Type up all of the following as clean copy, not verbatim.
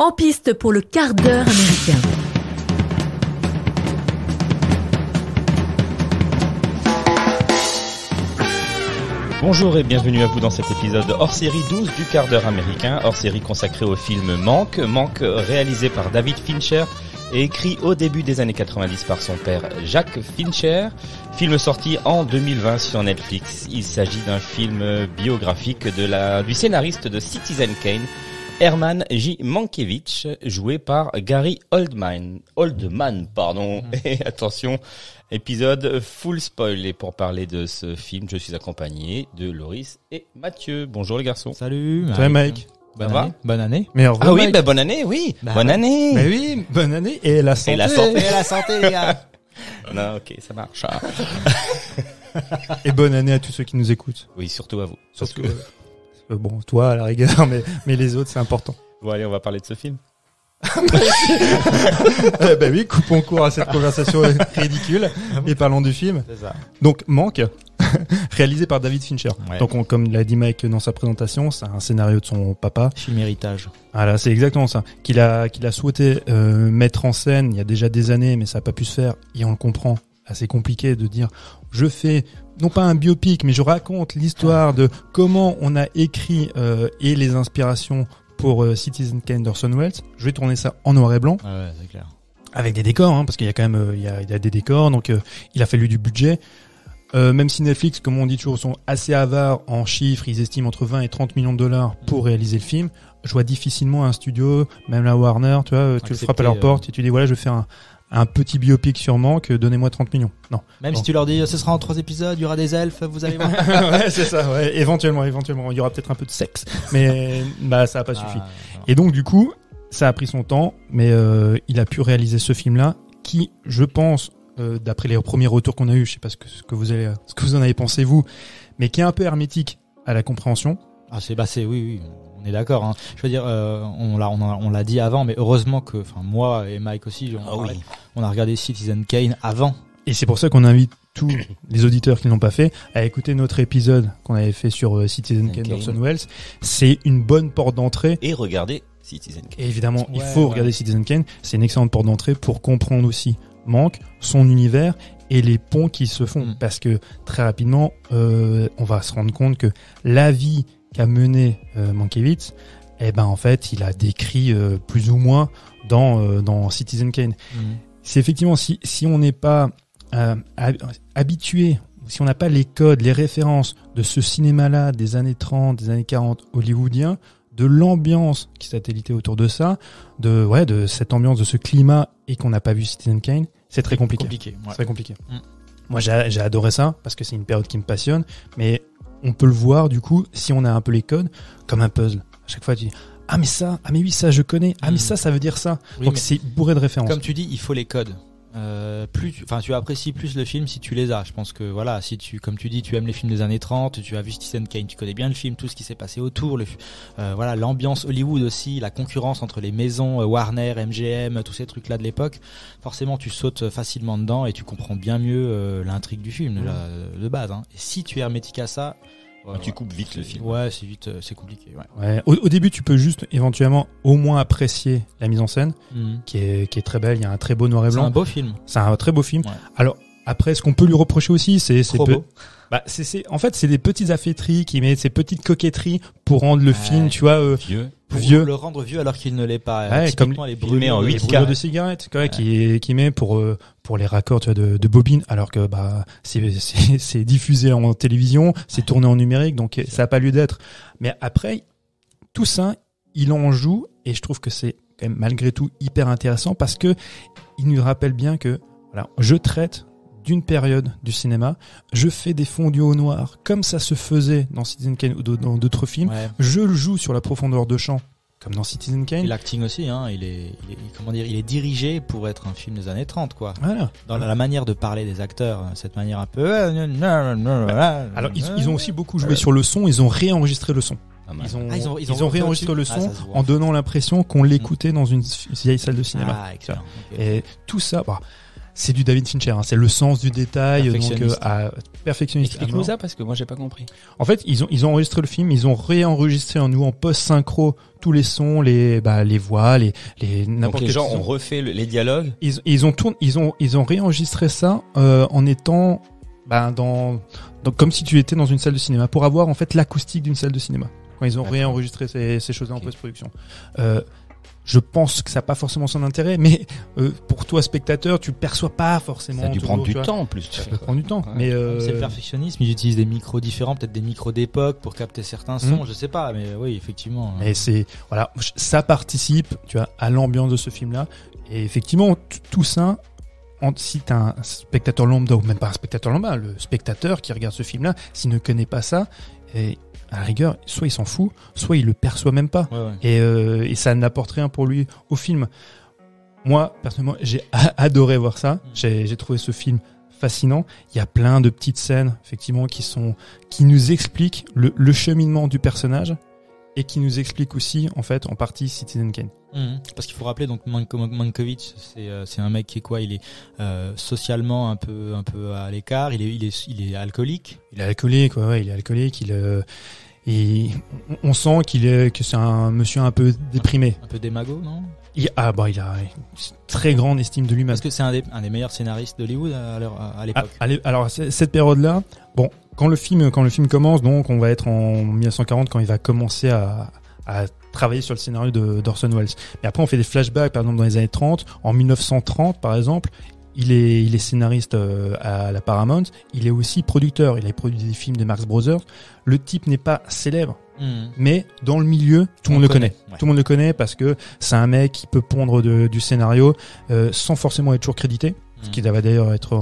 En piste pour le quart d'heure américain. Bonjour et bienvenue à vous dans cet épisode hors-série 12 du quart d'heure américain, hors-série consacré au film Manque, réalisé par David Fincher et écrit au début des années 90 par son père Jacques Fincher. Film sorti en 2020 sur Netflix. Il s'agit d'un film biographique du scénariste de Citizen Kane, Herman J. Mankiewicz, joué par Gary Oldman. Et attention, épisode full spoil. Et pour parler de ce film, je suis accompagné de Loris et Mathieu. Bonjour les garçons. Salut. Salut Mike. Bonne année. Ah oui, bonne année, oui. Bonne année. Mais oui, bonne année et la santé. Et la santé. Et la santé, les gars. Non, ok, ça marche. Et bonne année à tous ceux qui nous écoutent. Oui, surtout à vous. Surtout, bon, toi à la rigueur, mais les autres, c'est important. Bon, allez, on va parler de ce film. Ben oui, coupons court à cette conversation ridicule et parlons du film. C'est ça. Donc, Manque, réalisé par David Fincher. Ouais. Donc, comme l'a dit Mike dans sa présentation, c'est un scénario de son papa. Film héritage. Voilà, c'est exactement ça. Qu'il a souhaité mettre en scène il y a déjà des années, mais ça n'a pas pu se faire. Et on le comprend. Assez compliqué de dire, je fais non pas un biopic, mais je raconte l'histoire de comment on a écrit et les inspirations pour Citizen Kane d'Orson Welles. Je vais tourner ça en noir et blanc. Ouais, c'est clair. Avec des décors, hein, parce qu'il y a quand même il y a des décors, donc il a fallu du budget. Même si Netflix, comme on dit toujours, sont assez avares en chiffres, ils estiment entre 20 et 30 millions de dollars pour réaliser le film. Je vois difficilement un studio, même la Warner, tu vois, tu le frappes à leur porte et tu dis voilà, je vais faire un petit biopic sur Manque, donnez-moi 30 millions. Non. Même si tu leur dis, ce sera en 3 épisodes, il y aura des elfes, vous allez voir. Ouais, c'est ça, ouais. Éventuellement. Il y aura peut-être un peu de sexe. Mais, ça a pas suffi. Et donc, du coup, ça a pris son temps, mais, il a pu réaliser ce film-là, qui, je pense, d'après les premiers retours qu'on a eu, je sais pas ce que vous en avez pensé, vous, mais qui est un peu hermétique à la compréhension. Ah, oui. On est d'accord, hein. Je veux dire, on l'a dit avant, mais heureusement que, moi et Mike aussi, on a regardé Citizen Kane avant. Et c'est pour ça qu'on invite tous les auditeurs qui n'ont pas fait à écouter notre épisode qu'on avait fait sur Citizen Kane d'Orson Welles. C'est une bonne porte d'entrée. Et regardez Citizen Kane. Et évidemment, il faut regarder Citizen Kane. C'est une excellente porte d'entrée pour comprendre aussi Manque, son univers et les ponts qui se font. Parce que très rapidement, on va se rendre compte que la vie qu'a mené Mankiewicz, en fait, il a décrit plus ou moins dans Citizen Kane. C'est effectivement, si on n'est pas habitué, si on n'a pas les codes, les références de ce cinéma-là des années 30, des années 40 hollywoodien, de l'ambiance qui satélitait autour de ça, de cette ambiance, de ce climat, et qu'on n'a pas vu Citizen Kane, c'est très compliqué. C'est très compliqué. Moi, j'ai adoré ça parce que c'est une période qui me passionne, mais on peut le voir, du coup, si on a un peu les codes, comme un puzzle. À chaque fois, tu dis, mais oui, ça, je connais. Ah, mais ça veut dire ça. Oui, donc, c'est bourré de références. Comme tu dis, il faut les codes. Tu apprécies plus le film si tu les as. Je pense que, voilà, si comme tu dis, tu aimes les films des années 30, tu as vu Citizen Kane, tu connais bien le film, tout ce qui s'est passé autour, l'ambiance Hollywood aussi, la concurrence entre les maisons Warner, MGM, tous ces trucs-là de l'époque. Forcément, tu sautes facilement dedans et tu comprends bien mieux l'intrigue du film, de base, hein. Et si tu es hermétique à ça, tu coupes vite le film. Ouais, c'est vite, c'est compliqué. Ouais. Au début, tu peux juste éventuellement au moins apprécier la mise en scène, qui est très belle. Il y a un très beau noir et blanc. C'est un beau film. C'est un très beau film. Ouais. Alors après, ce qu'on peut lui reprocher aussi, c'est beau. En fait, c'est des petites affaîtries qui met ces petites coquetteries pour rendre le film, tu vois, vieux. Pour le rendre vieux alors qu'il ne l'est pas. Comme les brûlés en 8K. brûlures de cigarettes, qui met pour les raccords, tu vois, de bobines, alors que c'est diffusé en télévision, c'est tourné en numérique, donc ça a pas lieu d'être. Mais après, tout ça, il en joue, et je trouve que c'est quand même malgré tout hyper intéressant parce que il nous rappelle bien que voilà, je traite d'une période du cinéma, je fais des fondus au noir comme ça se faisait dans Citizen Kane ou dans d'autres films, je le joue sur la profondeur de champ comme dans Citizen Kane. Et l'acting aussi, hein, il est dirigé pour être un film des années 30, quoi. Voilà. Dans la manière de parler des acteurs, cette manière un peu. Alors ils ont aussi beaucoup joué sur le son, ils ont réenregistré le son. Ils ont réenregistré le son en donnant l'impression qu'on l'écoutait dans une vieille salle de cinéma. Excellent. Et tout ça, c'est du David Fincher, hein. C'est le sens du détail, donc Perfectionniste. perfectionniste. Explique-nous ça parce que moi j'ai pas compris. En fait, ils ont enregistré le film, ils ont réenregistré en post-synchro tous les sons, les voix, les Donc n'importe les quel gens son. ont refait les dialogues. Ils ont réenregistré ça en étant donc comme si tu étais dans une salle de cinéma pour avoir en fait l'acoustique d'une salle de cinéma. Quand ils ont D'accord. réenregistré ces choses-là Ok. en post-production. Je pense que ça n'a pas forcément son intérêt, mais pour toi spectateur, tu perçois pas forcément. Ça a dû toujours, prendre du tu vois. temps en plus. Ça peut prendre du temps, Ouais. mais C'est le perfectionnisme, ils utilisent des micros différents, peut-être des micros d'époque pour capter certains sons, je sais pas, mais oui, effectivement. Mais ça participe, tu vois, à l'ambiance de ce film-là. Et effectivement, tout ça, si t'as un spectateur lambda ou même pas un spectateur lambda, le spectateur qui regarde ce film-là, s'il ne connaît pas ça, et à la rigueur, soit il s'en fout, soit il le perçoit même pas. Ouais. Et ça n'apporte rien pour lui au film. Moi, personnellement, j'ai adoré voir ça. J'ai trouvé ce film fascinant. Il y a plein de petites scènes, effectivement, qui nous expliquent le cheminement du personnage et qui nous expliquent aussi, en fait, en partie Citizen Kane. Parce qu'il faut rappeler, donc Mankiewicz, c'est un mec qui est quoi? Il est socialement un peu à l'écart. Il est alcoolique. Il est alcoolique, ouais, il est alcoolique. On sent que c'est un monsieur un peu déprimé. Un peu démago, non? Il a une très grande estime de lui-même. Parce que c'est un des meilleurs scénaristes d'Hollywood à l'époque. Alors cette période-là, bon, quand le film commence, donc on va être en 1940 quand il va commencer à travailler sur le scénario d'Orson Welles. Mais après on fait des flashbacks, par exemple dans les années 30, en 1930 par exemple, il est scénariste à la Paramount, il est aussi producteur, il a produit des films des Marx Brothers. Le type n'est pas célèbre, mais dans le milieu, tout le monde le connaît. Ouais. Tout le monde le connaît parce que c'est un mec qui peut pondre du scénario sans forcément être toujours crédité, ce qui va d'ailleurs être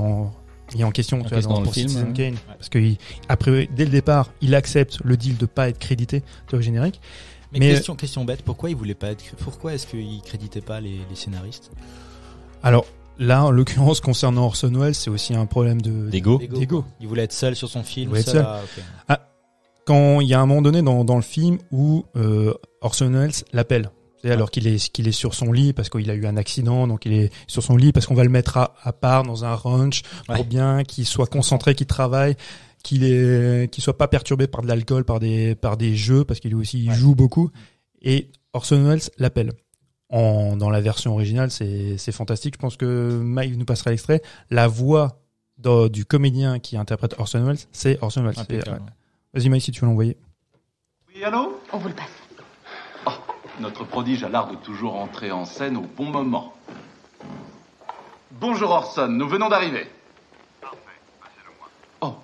mis en question tu vois, dans le pour film, Citizen ouais. Kane, parce que après dès le départ, il accepte le deal de pas être crédité au générique. Mais question bête, pourquoi est-ce qu'il créditait pas les scénaristes? Alors là, en l'occurrence, concernant Orson Welles, c'est aussi un problème D'ego. d'ego. Il voulait être seul sur son film. Il voulait être seul. Quand il y a un moment donné dans le film où Orson Welles l'appelle, alors qu'il est sur son lit parce qu'il a eu un accident, donc il est sur son lit parce qu'on va le mettre à part dans un ranch pour bien qu'il soit concentré, qu'il travaille, qu'il soit pas perturbé par de l'alcool, par des jeux, parce qu'il il joue beaucoup. Et Orson Welles l'appelle. Dans la version originale, c'est fantastique. Je pense que Mike nous passera l'extrait. La voix du comédien qui interprète Orson Welles, c'est Orson Welles. Vas-y Mike, si tu veux l'envoyer. Oui, allô? On vous le passe. Oh, notre prodige a l'art de toujours entrer en scène au bon moment. Bonjour Orson, nous venons d'arriver. Parfait, passez-le moi. Oh.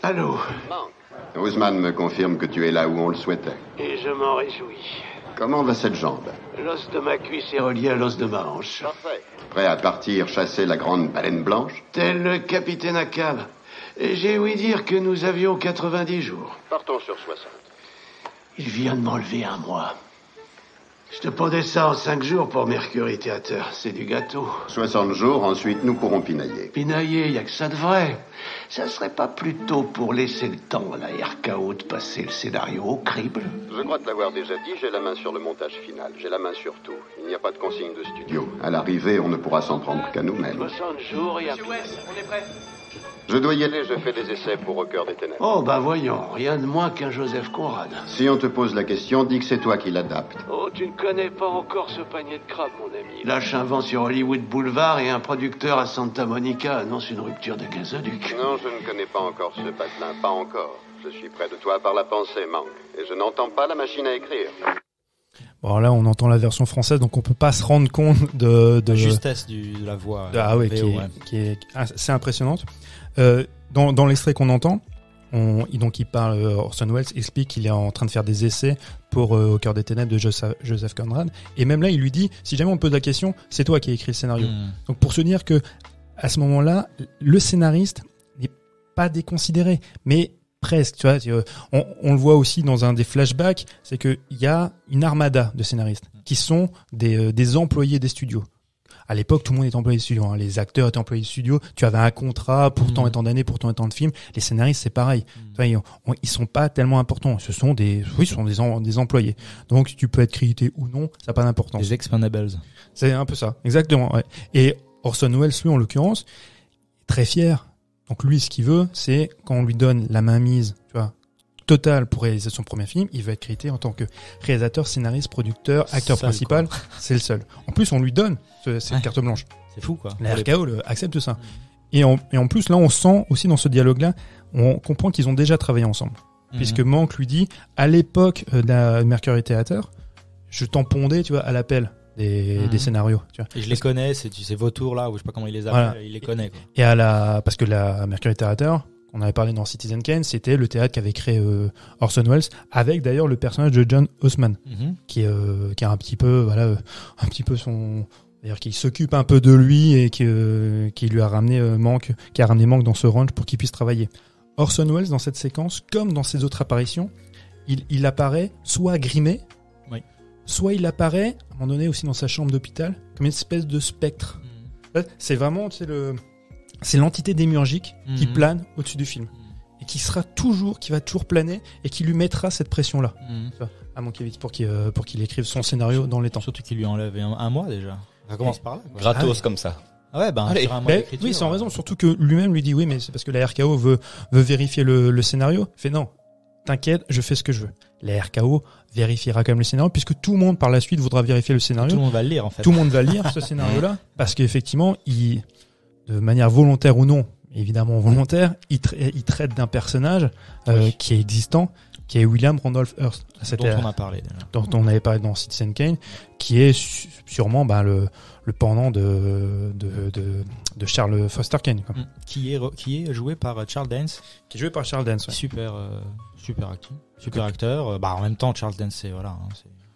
Allô? Ousmane me confirme que tu es là où on le souhaitait. Et je m'en réjouis. Comment va cette jambe? L'os de ma cuisse est relié à l'os de ma hanche. Parfait. Prêt à partir chasser la grande baleine blanche? Tel le capitaine Ahab. Et j'ai ouï dire que nous avions 90 jours. Partons sur 60. Il vient de m'enlever un mois. Je te pondais ça en 5 jours pour Mercury Theater. C'est du gâteau. 60 jours, ensuite nous pourrons pinailler. Pinailler, y a que ça de vrai. Ça serait pas plutôt pour laisser le temps à la RKO de passer le scénario au crible? Je crois te l'avoir déjà dit, j'ai la main sur le montage final. J'ai la main sur tout. Il n'y a pas de consigne de studio. À l'arrivée, on ne pourra s'en prendre qu'à nous-mêmes. 60 jours et à... Je dois y aller, je fais des essais pour Au cœur des ténèbres. Oh, bah voyons, rien de moins qu'un Joseph Conrad. Si on te pose la question, dis que c'est toi qui l'adapte. Oh, tu ne connais pas encore ce panier de crabes, mon ami. Lâche un vent sur Hollywood Boulevard et un producteur à Santa Monica annonce une rupture de gazoduc. Non, je ne connais pas encore ce patelin, pas encore. Je suis près de toi par la pensée, Manque. Et je n'entends pas la machine à écrire. Bon, là, on entend la version française, donc on peut pas se rendre compte de La justesse de la voix. Qui est assez impressionnante. Dans l'extrait qu'on entend, il parle, Orson Welles explique qu'il est en train de faire des essais pour Au cœur des ténèbres de Joseph Conrad. Et même là, il lui dit, si jamais on te pose la question, c'est toi qui as écrit le scénario. Donc pour se dire que, à ce moment-là, le scénariste n'est pas déconsidéré, mais presque, tu vois, on le voit aussi dans un des flashbacks, c'est qu'il y a une armada de scénaristes qui sont des employés des studios. À l'époque, tout le monde était employé de studio. Hein. Les acteurs étaient employés de studio. Tu avais un contrat pour tant et tant d'années, pour tant et tant de films. Les scénaristes, c'est pareil. Tu vois, ils sont pas tellement importants. Ce sont des employés. Donc, tu peux être crédité ou non, ça n'a pas d'importance. Les Expendables. C'est un peu ça, exactement. Ouais. Et Orson Welles, lui, en l'occurrence, est très fier. Donc lui, ce qu'il veut, c'est quand on lui donne la mainmise, tu vois, totale pour réaliser son premier film, il veut être crédité en tant que réalisateur, scénariste, producteur, acteur Seul, principal. quoi. C'est le seul. En plus, on lui donne cette carte blanche. C'est fou, quoi. La RKO accepte ça. Et en plus, là, on sent aussi dans ce dialogue-là, on comprend qu'ils ont déjà travaillé ensemble. Puisque Mank lui dit, à l'époque de la Mercury Theatre, je t'en pondais, tu vois, à l'appel des scénarios. Tu vois. Et je les connais, c'est Vautours là, ou je sais pas comment il les appelle, Voilà. il les connaît. Quoi. Et parce que la Mercury Theatre, on avait parlé dans Citizen Kane, c'était le théâtre qu'avait créé Orson Welles, avec d'ailleurs le personnage de John Houseman, qui a un petit peu, un petit peu d'ailleurs qui s'occupe un peu de lui et qui lui a ramené Mank dans ce ranch pour qu'il puisse travailler. Orson Welles, dans cette séquence, comme dans ses autres apparitions, il apparaît soit grimé, soit il apparaît, à un moment donné aussi dans sa chambre d'hôpital, comme une espèce de spectre. C'est vraiment, c'est l'entité démiurgique qui plane au-dessus du film. Et qui va toujours planer et qui lui mettra cette pression-là. À Mankiewicz pour qu'il écrive son scénario dans les temps. Surtout qu'il lui enlève un mois déjà. Ça commence par là. Quoi. Gratos comme ça. Ah ouais, sur un mois d'écriture. Oui, sans raison. Surtout que lui-même lui dit oui, mais c'est parce que la RKO veut vérifier le scénario. Il fait non, t'inquiète, je fais ce que je veux. La RKO vérifiera quand même le scénario, puisque tout le monde par la suite voudra vérifier le scénario. Tout le monde va le lire en fait. Tout le monde va lire ce scénario-là, parce qu'effectivement, de manière volontaire ou non, évidemment volontaire, il traite d'un personnage qui est existant, qui est William Randolph Hearst. Dont on a parlé déjà. Dont on avait parlé dans Citizen Kane, qui est sûrement le pendant de Charles Foster Kane. Quoi. Qui est joué par Charles Dance. Qui est joué par Charles Dance, ouais. Super acteur. En même temps, Charles Dance, c'est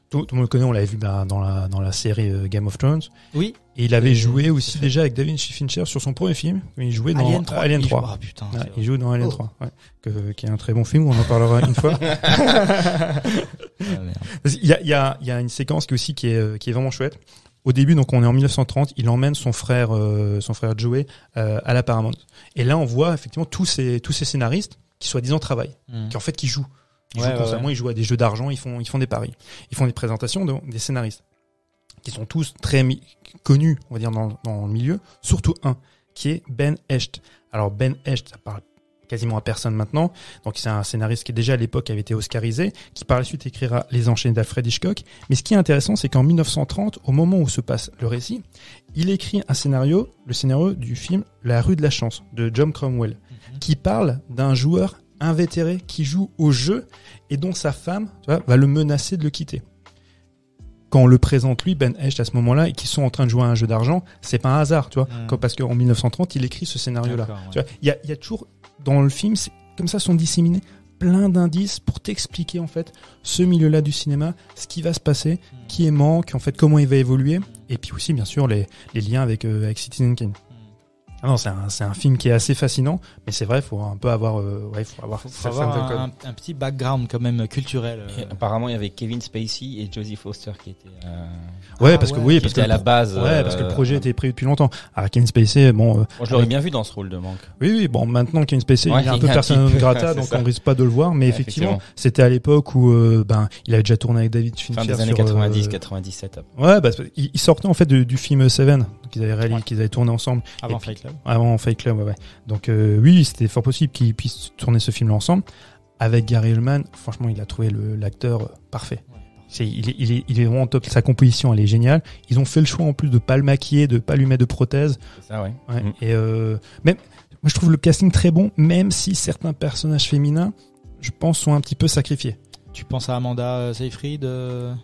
tout le monde le connaît, on l'avait vu dans la série Game of Thrones. Oui. Et il avait joué aussi déjà avec David Fincher sur son premier film. Il jouait dans Alien 3. Ah putain. Ouais, il joue dans Alien 3. Ouais. Qui est un très bon film, on en parlera une fois. Il y a une séquence qui est vraiment chouette. Au début, donc on est en 1930, il emmène son frère Joey à la Paramount. Et là, on voit effectivement tous ces scénaristes qui soi-disant travaillent, qui jouent. Ils jouent constamment, ils jouent à des jeux d'argent, ils font des paris. Ils font des présentations des scénaristes qui sont tous très connus, on va dire, dans le milieu, surtout un, qui est Ben Hecht. Alors Ben Hecht, ça parle quasiment à personne maintenant, donc c'est un scénariste qui déjà à l'époque avait été oscarisé, qui par la suite écrira Les Enchaînés d'Alfred Hitchcock. Mais ce qui est intéressant, c'est qu'en 1930, au moment où se passe le récit, il écrit le scénario du film La Rue de la Chance, de John Cromwell, qui parle d'un joueur invétéré qui joue au jeu et dont sa femme, tu vois, va le menacer de le quitter. Quand on le présente lui, Ben Hecht, à ce moment-là, et qu'ils sont en train de jouer à un jeu d'argent, c'est pas un hasard, tu vois, parce qu'en 1930, il écrit ce scénario-là. Tu vois, il y a toujours dans le film, comme ça, sont disséminés plein d'indices pour t'expliquer en fait ce milieu-là du cinéma, ce qui va se passer, qui est Mank, en fait, comment il va évoluer, et puis aussi bien sûr les liens avec Citizen Kane. Ah non, c'est un film qui est assez fascinant, mais c'est vrai, faut un peu avoir, faut avoir un petit background quand même culturel. Et apparemment, il y avait Kevin Spacey et Jodie Foster qui étaient. Parce que à la base. Parce que le projet était prévu depuis longtemps. Alors Kevin Spacey, moi, je l'aurais bien vu dans ce rôle de Mank. Oui, bon, maintenant Kevin Spacey, il est un peu persona non grata, donc on risque pas de le voir, mais effectivement, c'était à l'époque où, il avait déjà tourné avec David Fincher. Fin des années 90, 97. Ouais, il sortait en fait du film Seven, qu'ils avaient tourné ensemble. Avant Fight Club. Avant Fight Club, ouais. Donc oui, c'était fort possible qu'ils puissent tourner ce film-là ensemble. Avec Gary Oldman, franchement, il a trouvé l'acteur parfait. Il est vraiment top. Sa composition, elle est géniale. Ils ont fait le choix en plus de pas le maquiller, de pas lui mettre de prothèses. C'est ça, ouais. Et même, moi, je trouve le casting très bon, même si certains personnages féminins, je pense, sont un petit peu sacrifiés. Tu penses à Amanda Seyfried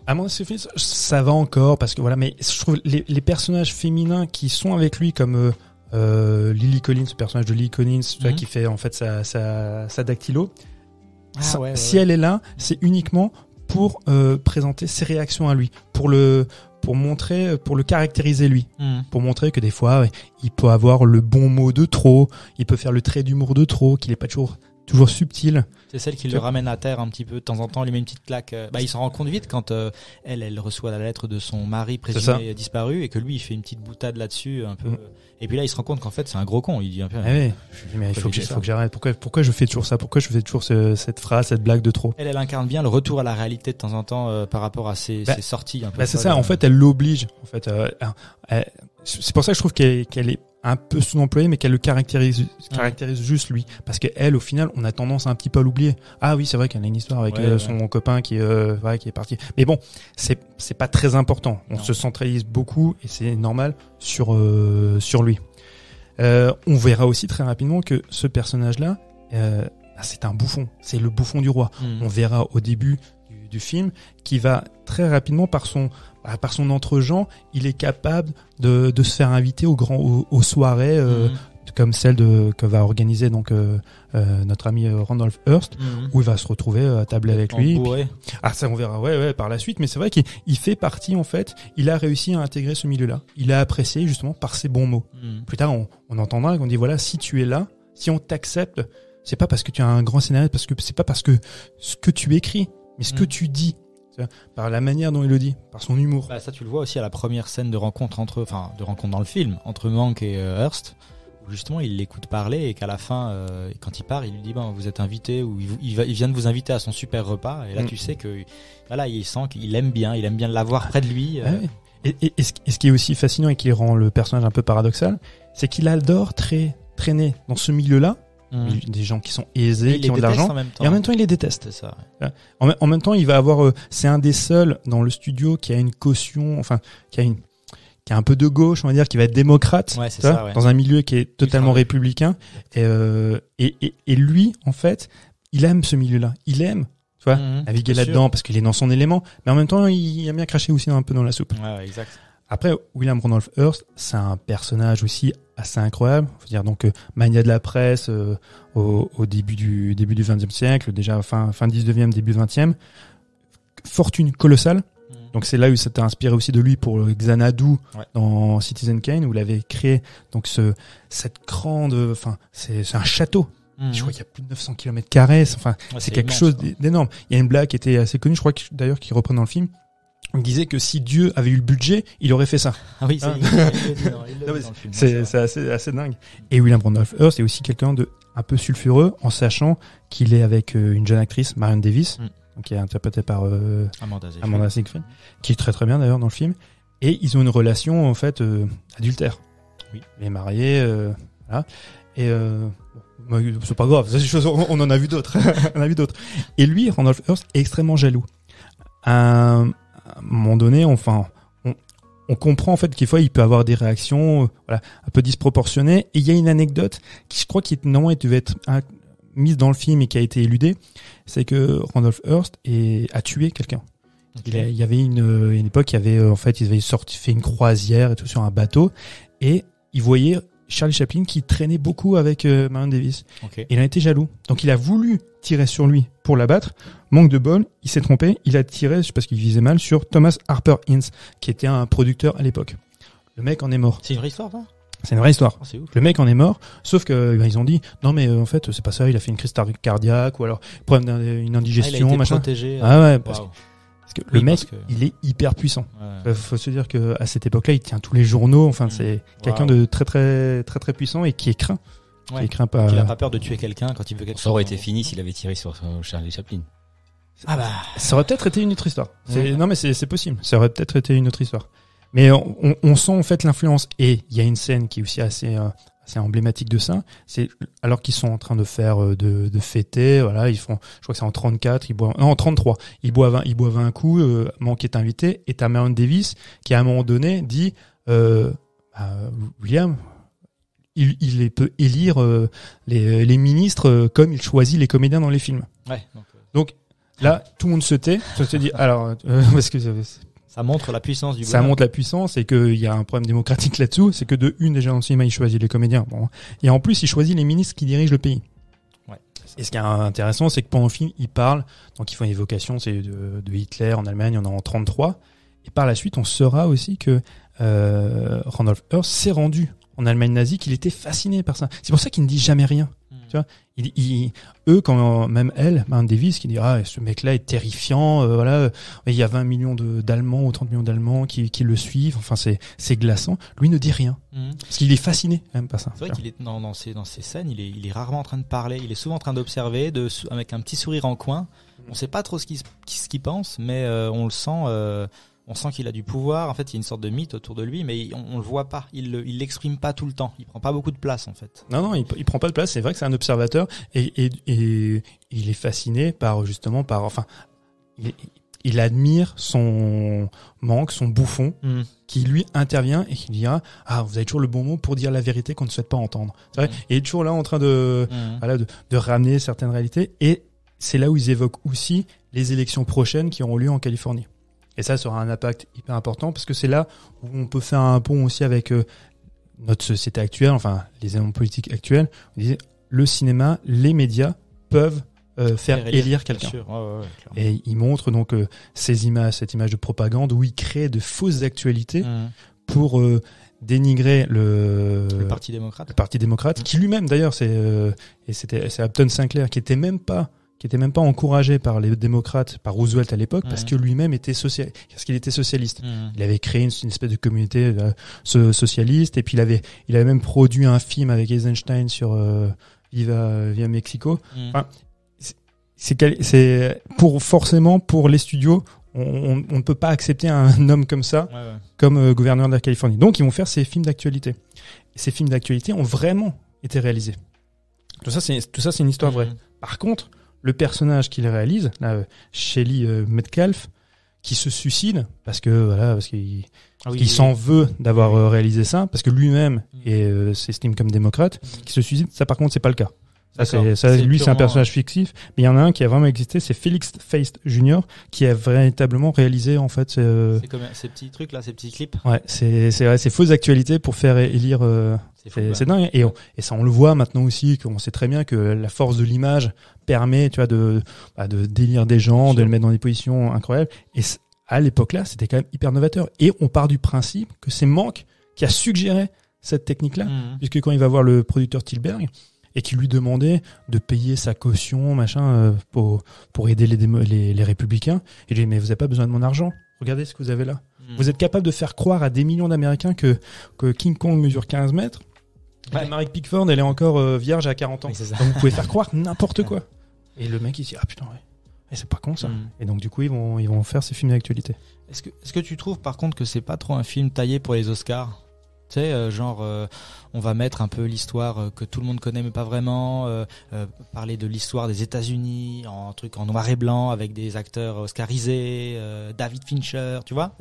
Amanda Seyfried, ça va encore parce que voilà, mais je trouve les personnages féminins qui sont avec lui comme Lily Collins, le personnage de Lily Collins, qui fait en fait sa dactylo. Si elle est là, c'est uniquement pour présenter ses réactions à lui, pour le caractériser lui, pour montrer que des fois il peut avoir le bon mot de trop, il peut faire le trait d'humour de trop, qu'il est pas toujours toujours subtile. C'est celle qui le ramène à terre un petit peu de temps en temps, lui met une petite claque. Il s'en rend compte vite quand elle reçoit la lettre de son mari présumé disparu et que lui il fait une petite boutade là-dessus un peu. Et puis là il se rend compte qu'en fait c'est un gros con. Il dit un peu. Mais il faut que j'arrête. Pourquoi je fais toujours ça? Pourquoi je fais toujours cette phrase, cette blague de trop? Elle incarne bien le retour à la réalité de temps en temps par rapport à ses sorties un peu. C'est ça. En fait, elle l'oblige. En fait, c'est pour ça que je trouve qu'elle est un peu sous-employée, mais qu'elle le caractérise juste lui, parce que elle, au final, on a tendance un petit peu à l'oublier. Ah oui, c'est vrai qu'elle a une histoire avec son copain qui est parti. Mais bon, c'est pas très important. On se centralise beaucoup et c'est normal sur lui. On verra aussi très rapidement que ce personnage-là, c'est un bouffon. C'est le bouffon du roi. On verra au début du film qui va très rapidement par son entre-gens, il est capable de se faire inviter aux soirées comme celle que va organiser donc notre ami Randolph Hearst, où il va se retrouver à table avec lui. Ça on verra par la suite, mais c'est vrai qu'il fait partie en fait, il a réussi à intégrer ce milieu-là. Il a apprécié justement par ses bons mots. Plus tard on entendra qu'on dit voilà, si tu es là, si on t'accepte, c'est pas parce que tu as un grand scénario, parce que c'est pas parce que ce que tu écris, mais ce que tu dis, par la manière dont il le dit, par son humour. Ça tu le vois aussi à la première scène de rencontre dans le film entre Mank et Hearst, où justement il l'écoute parler et qu'à la fin quand il part il lui dit vous êtes invité, ou il vient de vous inviter à son super repas, et là tu sais que voilà, il sent qu'il aime bien l'avoir près de lui. Et ce qui est aussi fascinant et qui rend le personnage un peu paradoxal, c'est qu'il adore traîner dans ce milieu-là. Des gens qui sont aisés, qui ont de l'argent, et en même temps il les déteste. C'est ça. En même temps il va avoir, c'est un des seuls dans le studio qui a une caution, qui a un peu de gauche, on va dire, qui va être démocrate, dans un milieu qui est totalement républicain. Et lui, en fait, il aime ce milieu-là. Il aime, naviguer là-dedans parce qu'il est dans son élément, mais en même temps il aime bien cracher aussi un peu dans la soupe. Exact. Après, William Randolph Hearst, c'est un personnage aussi assez incroyable. Faut dire donc mania de la presse au début du XXe siècle, déjà fin 19e, début 20e. Fortune colossale. Donc c'est là où ça t'a inspiré aussi de lui pour Xanadu dans Citizen Kane, où il avait créé donc cette grande, c'est un château. Je crois qu'il y a plus de 900 km². C'est quelque chose d'énorme. Il y a une blague qui était assez connue, je crois d'ailleurs qu'il reprend dans le film. On disait que si Dieu avait eu le budget, il aurait fait ça. Ah oui, c'est assez dingue. Et William Randolph Hearst est aussi quelqu'un de un peu sulfureux, en sachant qu'il est avec une jeune actrice, Marion Davies, donc qui est interprétée par Amanda Seyfried, qui est très très bien d'ailleurs dans le film. Et ils ont une relation en fait adultère. Oui. Il est marié, voilà. Et c'est pas grave, c'est des choses, on en a vu d'autres. Et lui, Randolph Hearst, est extrêmement jaloux. À un moment donné, on comprend en fait qu'il fois il peut avoir des réactions un peu disproportionnées. Et il y a une anecdote qui, je crois, devait être mise dans le film et qui a été éludée, c'est que Randolph Hearst a tué quelqu'un. Okay. Il y avait une époque, il avait fait une croisière et tout sur un bateau, et il voyait Charlie Chaplin qui traînait beaucoup avec Marion Davies. Okay. Et il en était jaloux. Donc il a voulu tirer sur lui pour l'abattre. Manque de bol, il s'est trompé. Il a tiré, parce qu'il visait mal, sur Thomas Harper Ince, qui était un producteur à l'époque. Le mec en est mort. C'est une vraie histoire, ça ? C'est une vraie histoire. Oh, c'est ouf. Le mec en est mort, sauf que ils ont dit non mais en fait c'est pas ça, il a fait une crise cardiaque ou alors problème d'une indigestion, il a été machin. Protégé, parce que le mec il est hyper puissant. Faut se dire que à cette époque-là, il tient tous les journaux. C'est quelqu'un de très très très très puissant et qui est craint. Qui craint pas. Il a pas peur de tuer quelqu'un quand il veut quelque chose. Ça aurait été fini s'il avait tiré sur Charlie Chaplin. Ça aurait peut-être été une autre histoire. Non mais c'est possible. Ça aurait peut-être été une autre histoire. Mais on sent en fait l'influence, et il y a une scène qui est aussi assez emblématique de ça. C'est alors qu'ils sont en train de faire de fêter, voilà, ils font, je crois que c'est en 34, en 33, ils boivent un coup, Mank est invité, et t'as Marion Davies qui à un moment donné dit William, il peut élire les ministres comme il choisit les comédiens dans les films. Donc là, tout le monde se tait. Ça se dit alors parce que ça montre la puissance du bonhomme. Ça montre la puissance, et qu'il y a un problème démocratique là-dessous. C'est que déjà dans le cinéma, il choisit les comédiens. Bon. Et en plus, il choisit les ministres qui dirigent le pays. Et ce qui est intéressant, c'est que pendant le film, il parle, donc ils font une évocation, c'est de Hitler en Allemagne, on est en 33. Et par la suite, on saura aussi que Randolph Hearst s'est rendu en Allemagne nazie, qu'il était fasciné par ça. C'est pour ça qu'il ne dit jamais rien. Tu vois, eux, quand même elle, Davis, qui dit ce mec-là est terrifiant, voilà, il y a 20 millions d'Allemands ou 30 millions d'Allemands qui le suivent, enfin c'est glaçant. Lui ne dit rien, parce qu'il est fasciné même par ça. C'est vrai qu'il est dans ces scènes, il est rarement en train de parler, il est souvent en train d'observer, avec un petit sourire en coin. On sait pas trop ce qu'il pense, mais on le sent. On sent qu'il a du pouvoir. En fait, il y a une sorte de mythe autour de lui, mais on le voit pas. Il l'exprime pas tout le temps. Il prend pas beaucoup de place, en fait. Non, il prend pas de place. C'est vrai que c'est un observateur et il est fasciné il admire son manque, son bouffon, qui lui intervient et qui dira vous avez toujours le bon mot pour dire la vérité qu'on ne souhaite pas entendre. C'est vrai. Et il est toujours là en train de ramener certaines réalités. Et c'est là où ils évoquent aussi les élections prochaines qui auront lieu en Californie. Et ça aura un impact hyper important parce que c'est là où on peut faire un pont aussi avec notre société actuelle, enfin les hommes politiques actuels. On disait, le cinéma, les médias peuvent faire élire quelqu'un. Et ils montrent donc cette image de propagande où ils créent de fausses actualités pour dénigrer le Parti démocrate. Le Parti démocrate, qui lui-même d'ailleurs, c'est Upton Sinclair qui était même pas encouragé par les démocrates, par Roosevelt à l'époque, parce que lui-même parce qu'il était socialiste. Il avait créé une espèce de communauté socialiste, et puis il avait même produit un film avec Eisenstein sur Viva Mexico. Enfin, c'est pour les studios, on ne peut pas accepter un homme comme ça comme gouverneur de la Californie. Donc ils vont faire ces films d'actualité. Et ces films d'actualité ont vraiment été réalisés. Tout ça c'est une histoire vraie. Par contre, le personnage qu'il réalise, là, Shelley Metcalf, qui se suicide parce qu'il s'en veut d'avoir réalisé ça, parce que lui-même s'estime comme démocrate, qui se suicide. Ça, par contre, c'est pas le cas. C'est un personnage fictif, mais il y en a un qui a vraiment existé, c'est Felix Feist Jr., qui a véritablement réalisé en fait. C'est comme ces petits trucs là, ces petits clips. Ouais, c'est vrai, c'est fausses actualités pour faire élire. C'est dingue. Et ça, on le voit maintenant aussi, qu'on sait très bien que la force de l'image permet, tu vois, de délire des gens, de les mettre dans des positions incroyables. Et à l'époque là, c'était quand même hyper novateur. Et on part du principe que c'est Mank qui a suggéré cette technique-là, puisque quand il va voir le producteur Spielberg et qui lui demandait de payer sa caution, pour aider les républicains, il lui dit mais vous n'avez pas besoin de mon argent. Regardez ce que vous avez là. Vous êtes capable de faire croire à des millions d'Américains que King Kong mesure 15 mètres. Ouais. Marie Pickford, elle est encore vierge à 40 ans. Oui, donc vous pouvez faire croire n'importe quoi. Et le mec, il se dit putain, ouais. Et c'est pas con ça. Et donc du coup, ils vont faire ces films d'actualité. Est-ce que tu trouves par contre que c'est pas trop un film taillé pour les Oscars ? Tu sais, on va mettre un peu l'histoire que tout le monde connaît mais pas vraiment, parler de l'histoire des États-Unis en noir et blanc avec des acteurs oscarisés, David Fincher, tu vois ?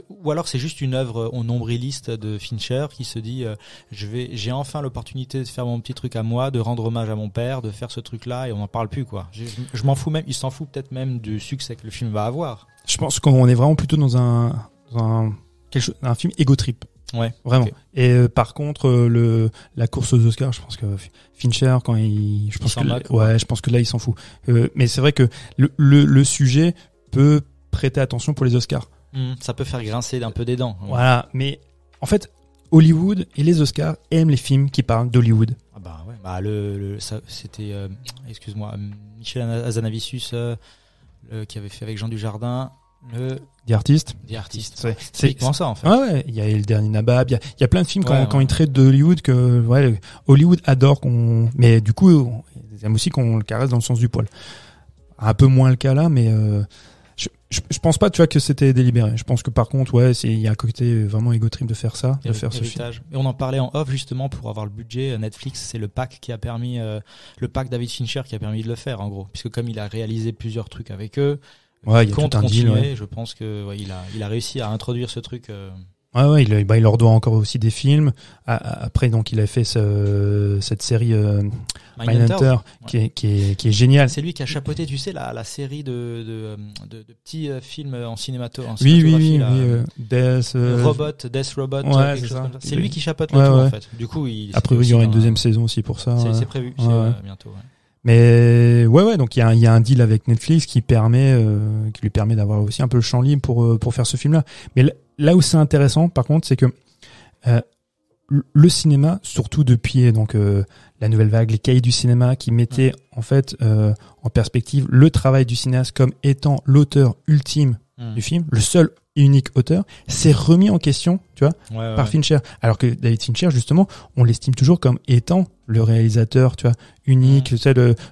Ou alors c'est juste une œuvre nombriliste de Fincher qui se dit j'ai enfin l'opportunité de faire mon petit truc à moi, de rendre hommage à mon père, de faire ce truc-là, et on n'en parle plus quoi. Je m'en fous même, il s'en fout peut-être même du succès que le film va avoir. Je pense qu'on est vraiment plutôt dans un film ego trip. Ouais, vraiment. Okay. Et par contre, la course aux Oscars, je pense que Fincher, je pense que là, il s'en fout. Mais c'est vrai que le sujet peut prêter attention pour les Oscars. Ça peut faire grincer un peu des dents. Ouais. Voilà, mais en fait, Hollywood et les Oscars aiment les films qui parlent d'Hollywood. Ah bah ouais, c'était, excuse-moi, Michel Hazanavicius qui avait fait avec Jean Dujardin. The Artist. C'est comment ça en fait. Ouais, il y a le dernier Nabab, il y a plein de films quand ils traitent de Hollywood que Hollywood adore mais du coup ils aiment aussi qu'on le caresse dans le sens du poil. Un peu moins le cas là, mais je pense pas, tu vois, que c'était délibéré. Je pense que par contre, il y a un côté vraiment égo trip de faire ça, de faire ce film. Et on en parlait en off justement pour avoir le budget. Netflix, c'est le pack qui a permis, le pack David Fincher qui a permis de le faire en gros, puisque comme il a réalisé plusieurs trucs avec eux. Il compte continuer. Je pense que il a réussi à introduire ce truc. Il leur doit encore aussi des films. Après, donc, il a fait cette série Mindhunter qui est géniale. C'est lui qui a chapeauté, tu sais, la série de petits films en cinématographie. Oui. Death Robot. Ouais, c'est ça. C'est lui qui chapeaute le tout en fait. Du coup, après, il y aura une deuxième saison aussi pour ça. C'est prévu. Bientôt. Ouais. Mais donc il y a un deal avec Netflix qui lui permet d'avoir aussi un peu le champ libre pour faire ce film-là. Mais là où c'est intéressant, par contre, c'est que le cinéma, surtout depuis donc la nouvelle vague, les cahiers du cinéma, qui mettaient en fait en perspective le travail du cinéaste comme étant l'auteur ultime du film, le seul et unique auteur, s'est remis en question, tu vois, par Fincher. Alors que David Fincher, justement, on l'estime toujours comme étant le réalisateur, tu vois, unique,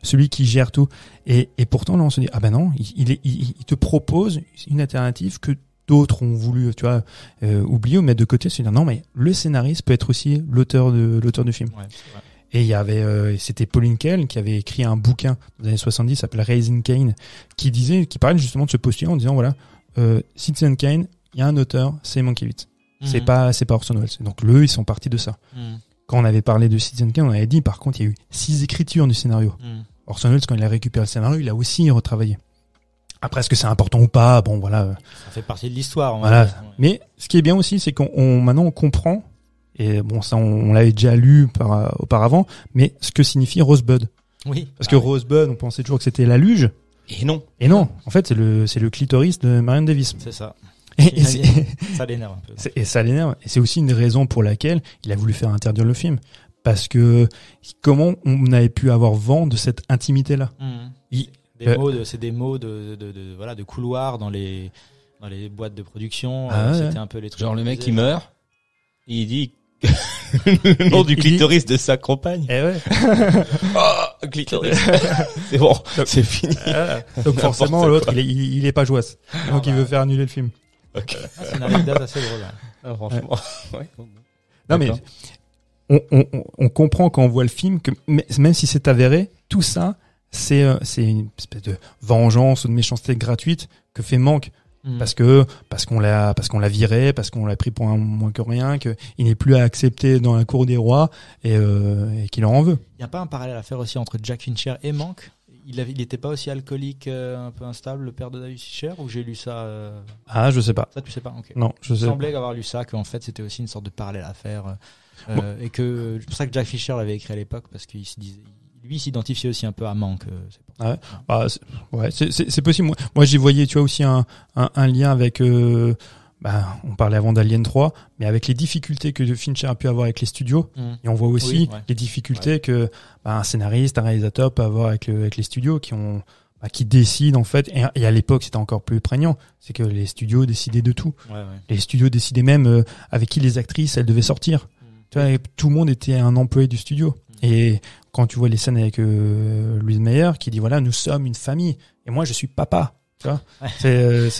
celui qui gère tout. Et pourtant, là, on se dit, ah ben non, il te propose une alternative que d'autres ont voulu, tu vois, oublier ou mettre de côté, se dire non, mais le scénariste peut être aussi l'auteur du film. Ouais, c'est vrai. Et il y avait, c'était Pauline Kael qui avait écrit un bouquin dans les années 70, s'appelle Raising Cain, qui parlait justement de ce postulat en disant voilà, Citizen Kane, il y a un auteur, c'est Mankiewicz. C'est pas Orson Welles. Donc ils sont partis de ça. Quand on avait parlé de Citizen Kane, on avait dit par contre il y a eu 6 écritures du scénario. Orson Welles, quand il a récupéré le scénario, il a aussi retravaillé. Après, est-ce que c'est important ou pas? Bon, voilà. Ça fait partie de l'histoire. Voilà. Mais ce qui est bien aussi, c'est maintenant on comprend. Et bon, ça, on l'avait déjà lu auparavant. Mais ce que signifie Rosebud. Oui. Parce que Rosebud, on pensait toujours que c'était la luge. Et non. En fait, c'est le clitoris de Marion Davies. C'est ça. Et ça l'énerve un peu. Et ça l'énerve. Et c'est aussi une raison pour laquelle il a voulu faire interdire le film. Parce que comment on avait pu avoir vent de cette intimité-là? C'est des mots de couloir dans les boîtes de production. C'était un peu les trucs. Genre le mec il meurt, et il dit le nom du clitoris de sa compagne. Eh ouais. Oh, clitoris. C'est bon, c'est fini. Donc forcément l'autre il est pas joisse. Donc il veut faire annuler le film. Okay. C'est une anecdote assez drôle. Ah, franchement. Ouais. Non mais on comprend quand on voit le film que même si c'est avéré, tout ça c'est une espèce de vengeance ou de méchanceté gratuite que fait Mank. Parce qu'on l'a viré, parce qu'on l'a pris pour un moins que rien, qu'il n'est plus à accepter dans la cour des rois et qu'il leur en veut. Il n'y a pas un parallèle à faire aussi entre Jack Fincher et Mank? Il n'était pas aussi alcoolique, un peu instable, le père de David Fincher, ou j'ai lu ça? Ah, je sais pas. Ça, tu sais pas? Okay. Non, je sais. Il semblait avoir lu ça, qu'en fait c'était aussi une sorte de parallèle à faire, et que c'est pour ça que Jack Fincher l'avait écrit à l'époque, parce qu'il se disait, lui s'identifiait aussi un peu à Mank. C'est possible. Moi j'y voyais, tu vois, aussi un lien avec on parlait avant d'Alien 3, mais avec les difficultés que Fincher a pu avoir avec les studios, et on voit aussi les difficultés que un scénariste, un réalisateur peut avoir avec les studios qui décident en fait, et à l'époque c'était encore plus prégnant, c'est que les studios décidaient de tout. Les studios décidaient même avec qui les actrices elles devaient sortir. Tu vois, tout le monde était un employé du studio. Et quand tu vois les scènes avec Louise Mayer qui dit voilà, nous sommes une famille et moi je suis papa, tu vois, c'est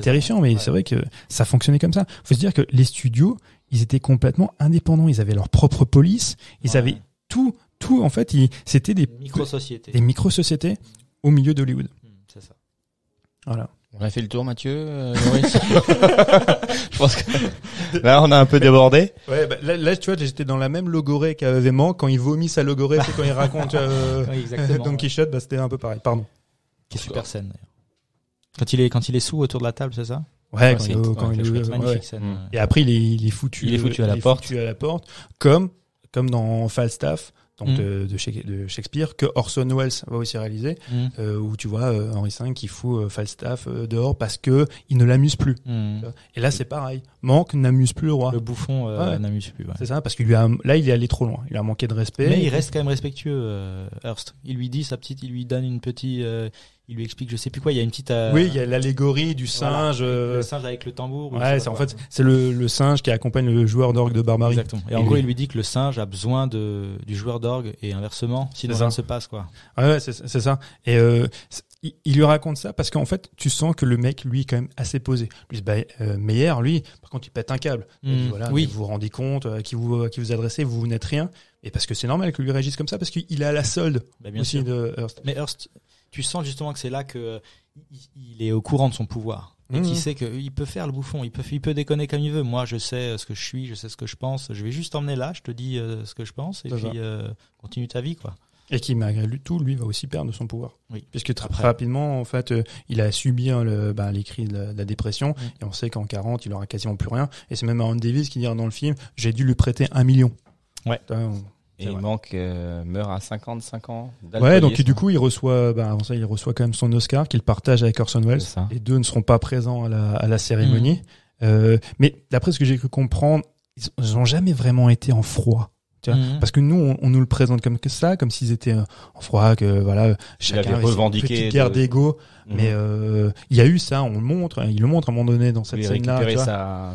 terrifiant, mais c'est vrai que ça fonctionnait comme ça. Faut se dire que les studios, ils étaient complètement indépendants, ils avaient leur propre police, ils avaient tout en fait, c'était des micro-sociétés au milieu d'Hollywood. C'est ça. Voilà. On a fait le tour, Mathieu. Je pense que là, on a un peu débordé. Ouais, là, tu vois, j'étais dans la même logorée qu'avait Mank quand il vomit sa logorée, c'est quand il raconte Don Quichotte, c'était un peu pareil. Pardon. Qui est super scène d'ailleurs. Quand il est sous autour de la table, c'est ça? Ouais, quand il est magnifique scène. Et après, il est foutu à la porte, comme dans Falstaff. Donc de Shakespeare, que Orson Welles va aussi réaliser, où tu vois Henri V qui fout Falstaff dehors parce que il ne l'amuse plus. Et là c'est pareil, Mank n'amuse plus le roi. Le bouffon n'amuse plus. Ouais. C'est ça, parce qu'il là il est allé trop loin, il a manqué de respect. Mais il reste quand même respectueux, Hearst. Il lui dit il lui donne une petite, il lui explique je sais plus quoi, il y a une petite. Oui, il y a l'allégorie du singe. Le singe avec le tambour. En fait c'est le singe qui accompagne le joueur d'orgue de barbarie. Exactement. Et en gros il lui dit que le singe a besoin du joueur d'orgue et inversement, sinon rien ne se passe quoi. Ouais, c'est ça. Et il lui raconte ça parce qu'en fait tu sens que le mec lui est quand même assez posé. Meyer lui par contre il pète un câble. Il dit, voilà, vous vous rendez compte à qui vous adressez, vous n'êtes rien. Et parce que c'est normal que lui réagisse comme ça parce qu'il est à la solde aussi sûr. De Hearst. Mais Hearst, tu sens justement que c'est là que il est au courant de son pouvoir. Et qu'il sait qu'il peut faire le bouffon, il peut déconner comme il veut. Moi, je sais ce que je suis, je sais ce que je pense. Je vais juste t'emmener là, je te dis ce que je pense, et puis continue ta vie, quoi. Et qui, malgré tout, lui, va aussi perdre son pouvoir. Oui. Puisque très rapidement, en fait, il a subi les cris de la dépression, et on sait qu'en 40, il aura quasiment plus rien. Et c'est même Aaron Davis qui dit dans le film, j'ai dû lui prêter 1 million. Ouais. Et Mank meurt à 55 ans. Ouais, donc du coup, il reçoit, avant ça, il reçoit quand même son Oscar qu'il partage avec Orson Welles. Les deux ne seront pas présents à la cérémonie. Mais d'après ce que j'ai cru comprendre, ils ont jamais vraiment été en froid. Tu vois, parce que nous, on nous le présente comme que ça, comme s'ils étaient en froid, que voilà, chacun avait une petite guerre d'ego. Mais il y a eu ça, on le montre, il le montre à un moment donné dans cette scène-là. Il récupérait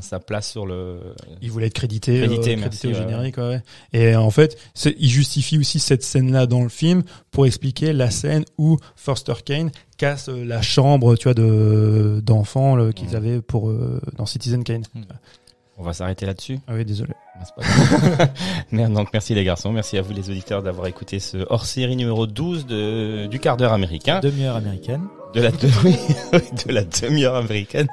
sa place sur le. Il voulait être crédité merci, au générique. Ouais. Et en fait, il justifie aussi cette scène-là dans le film pour expliquer la scène où Foster Kane casse la chambre, tu vois, d'enfants qu'ils avaient dans Citizen Kane. On va s'arrêter là-dessus. Ah oui, désolé. Donc merci les garçons, merci à vous les auditeurs d'avoir écouté ce hors-série numéro 12 du quart d'heure américain. Demi-heure américaine. De la demi-heure américaine.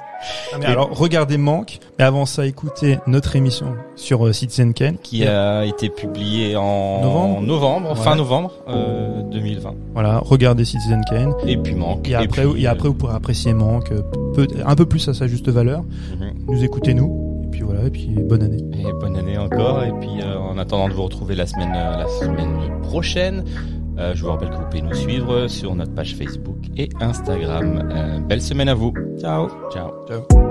Alors regardez Manque, mais avant ça écoutez notre émission sur Citizen Kane qui a été publiée en novembre, fin novembre 2020. Voilà, regardez Citizen Kane et puis Manque. Et après vous pourrez apprécier Manque un peu plus à sa juste valeur. Nous écoutez-nous. Et puis voilà, et puis bonne année. Et bonne année encore. Et puis en attendant de vous retrouver la semaine prochaine, je vous rappelle que vous pouvez nous suivre sur notre page Facebook et Instagram. Belle semaine à vous. Ciao. Ciao. Ciao.